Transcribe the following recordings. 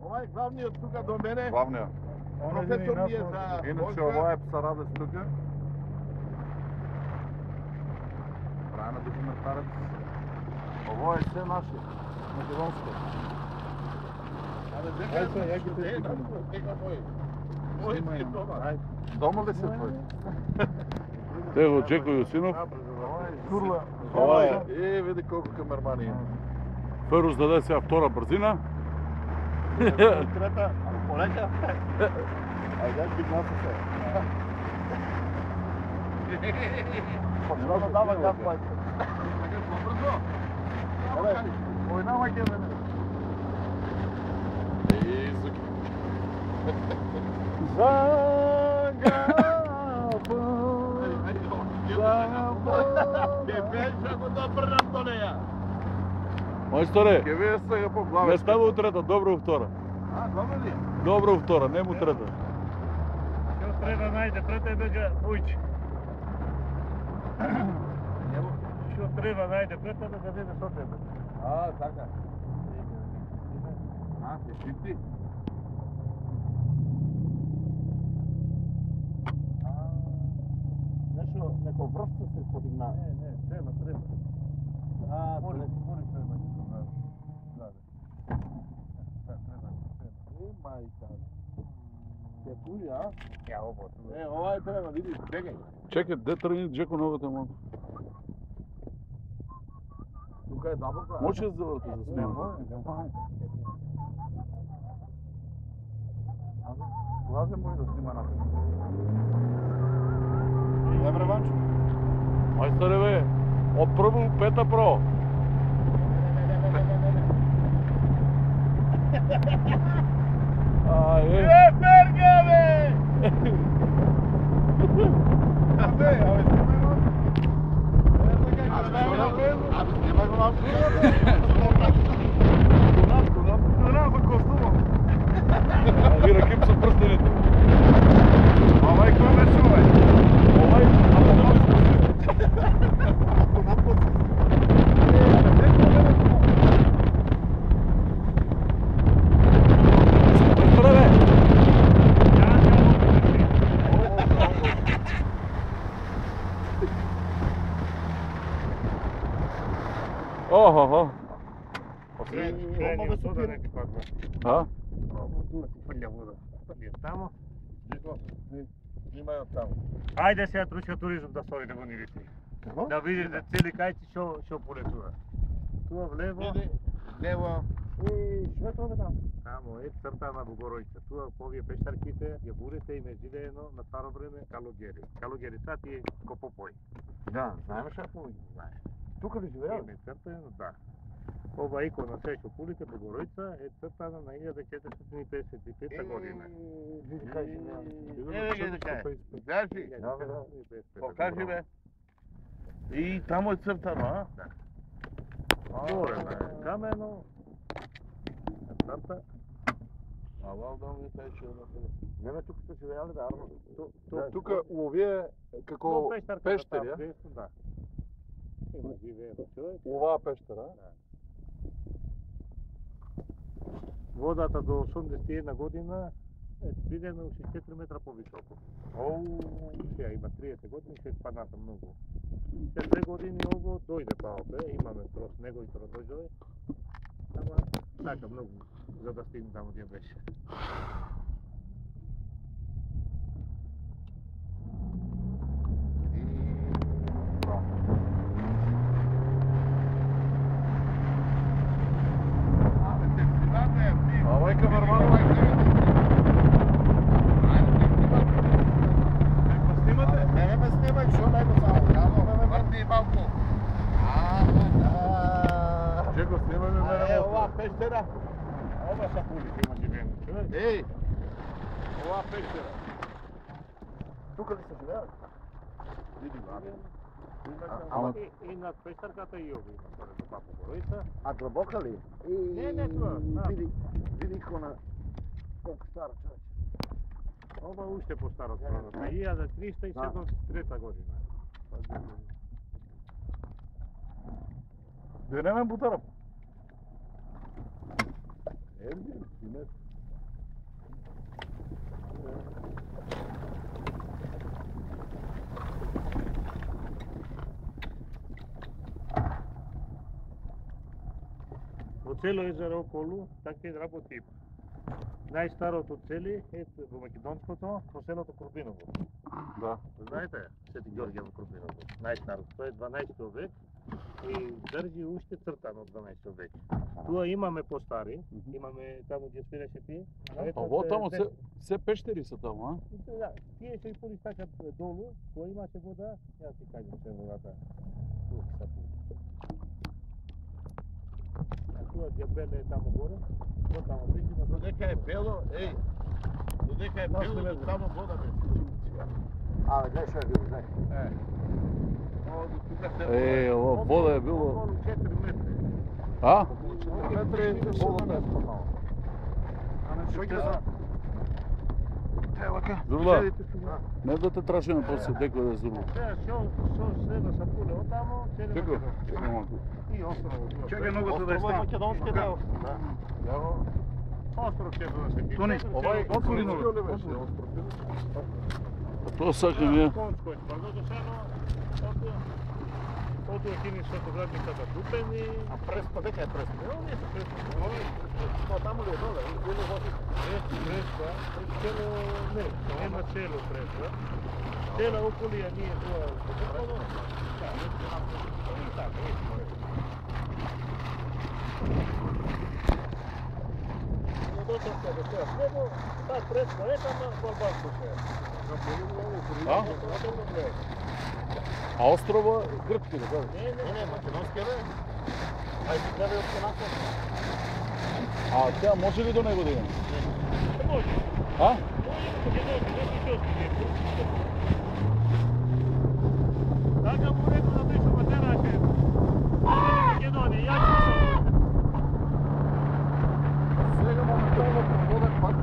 Ова е главниот тука до мене. Главниот. Професор ми е за Иначе ова е Псарадес тука. Правена документарец. Ово е се наше. Македонско. Дома ли се твој? Его Джеко Јосинов. Турла. Ова е Види колку камермани има. Ферус даде сега втора брзина. Трета, полека. Ајде ти гласа се. Много дава газ плајте. Ој нама ќе да не. Мајсторе, Ке вие сега по не главе. става у трета, добро у втора. А, добро ли? Добро у втора, не му трета. Што треба најде пред тебе га ујчи. Што треба најде пред тебе да биде со тебе. А, така. А, се шипти? Нешто, неко врвца се подигна. Не, треба. А, Моли треба. треба да. Да, треба. Мајка. Се туи, а? Ја ово. Ова е треба, видиш, бегај. Чекай, де тръгни Джеко новата малко? Тука е дабока. Може да завърта за снима? Лазе може да снима напред. Добре, Ванчо. Мајсторе бе, од прво пета про. Аје. Берга, бе! Али раким со прстените. Овај кој ме чувај? Овај, Мајсторе бе, охо. Крени од вода не ти падна. А? Прља вода. Тамо. Имај од таму. Ајде сега турска туризм да стори да го ни види. Да видите цели кајци што полетува. Туа влево. Види, лево. И што е тоа таму? Тамо е црта на Богоројца. Туа по овие пештарките ја будете име живеено на старо време Калогери. Калогери са тие копопој. Да, знаеме што е повеќе. Знаеш. Тука ли живеел? Име цртено, да. Ова икона се што пулите Богоројца е цртана на 1455 година. Види кај живеел. Еве ги кај. Знаеш ли? Покажи бе. И таму е цртано, а? Горе, бе, камено. Црта. А валдам ви тај што на тебе. Не, тука сте живееле, да, Арно. Тука у овие како пештери, а? Да. Има живеено човек. Оваа пештера, а? Водата до 81 година е бидено уште 4 метра повисоко. Сега има 30 години, се падната многу. Се 2 години ово дојде па опе, имаме трош него и дојде. Ама така многу за да стигне таму где беше. Овај камерман, Снимате? Не ме снимај, што дай го само. Врти малку. Чеко, снимај ме мене Ова мотор. пештера. Ова са пулите има живеено човек. Еј, ова пештера. Тука ли се живеел? Види, Ама И над пештарката и ово има според до Папа Богоројца. А длабока ли? Не, тоа. Види икона. Колку стара човек. Ова уште постаро страдата. 1373 година. де не ме бутара? Во цело езеро околу, така работи тип. Најстарото цели е во Македонското, во селото Курбиново. Да. Знаете, Свети Ѓорѓе во Курбиново, најстарото, тоа е 12 век и држи уште цртано од 12 век. Туа имаме постари, имаме таму где свиреше ти. А во тамо се пештери се тамо, а? Да, тие што и поли стакат долу, која имаше вода, јас ти кажам се водата. Туа ѓабеле е таму горе, во таму близина. Додека е бело, додека е бело, тамо вода беше. А, гледай што е било, гледай. Ова вода е било. Околу 4 метри. А? Волата е спонала. Зурла, не да те трашиме после деко да зурла. Сега што следа са пуле од таму, цели Деко? и острово. Чекај ногото да е стану. Македонски дел. Остров ќе да се пише. Тони, Овај отвори ногото. Тоа сакам ја. Конско е тврдото сено, Ото е кини што градниката дупени. А преспа, дека е преспа? Не се преспа. Тоа таму ли е доле? Или води? Преспа, цело не, нема цело преспа. Цела околија ние тоа дупено. Да, и така, Дочерка да се следо, таа преспа е тама во Албанско се. А? А острова грчки да кажа. Не, македонски е, бе. Ајде, гледај од конака. А тя може ли до него да идем? може. А? Така му рекол да беше матераше. Македонија, јас сум. Сега моментално проводен пак.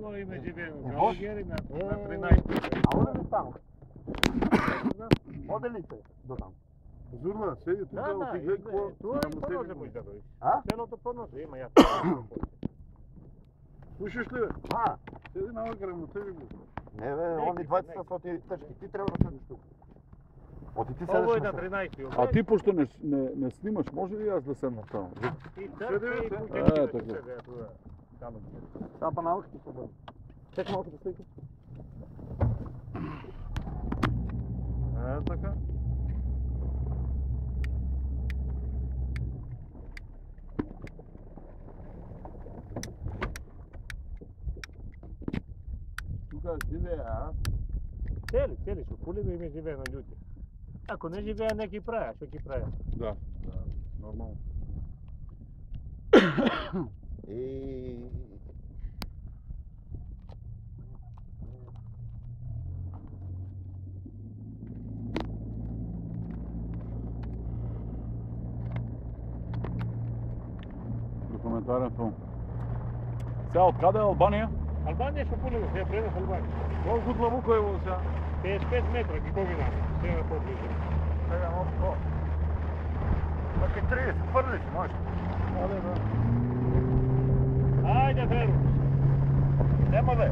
Тоа име живеено. Галгери на 13. А оде ли таму? Оде ли се до таму? Зурна, седи тука, Да, ти гледай какво... тоа е понose му издаде. А? Селото понose има јас. Слушаш ли, бе? А, Седи на овој крем, тебе го. не бе, они двајцата са ти тешки, ти треба да седиш тука. Оти ти Ово е седиш на на 13. А ти пошто не снимаш, може ли јас да седна таму? И Седи, така. Сега па научи ти се бъде. Чекай малко да стойки. Така. Тука живее, а? Цели што пулеви име живеено луѓе. Ако не живеа, не ги правеа, што ги правеа? Да, нормално. И... Документарен филм. Сега, откаде е Албанија? Албанија што пулеви, се предав Албанија. Колку длабоко е во сега? 55 метра ги поминаме, сега поблизо. 7, 8. Čak i 30, prliš, može. Ajde, Feru. Nema ve.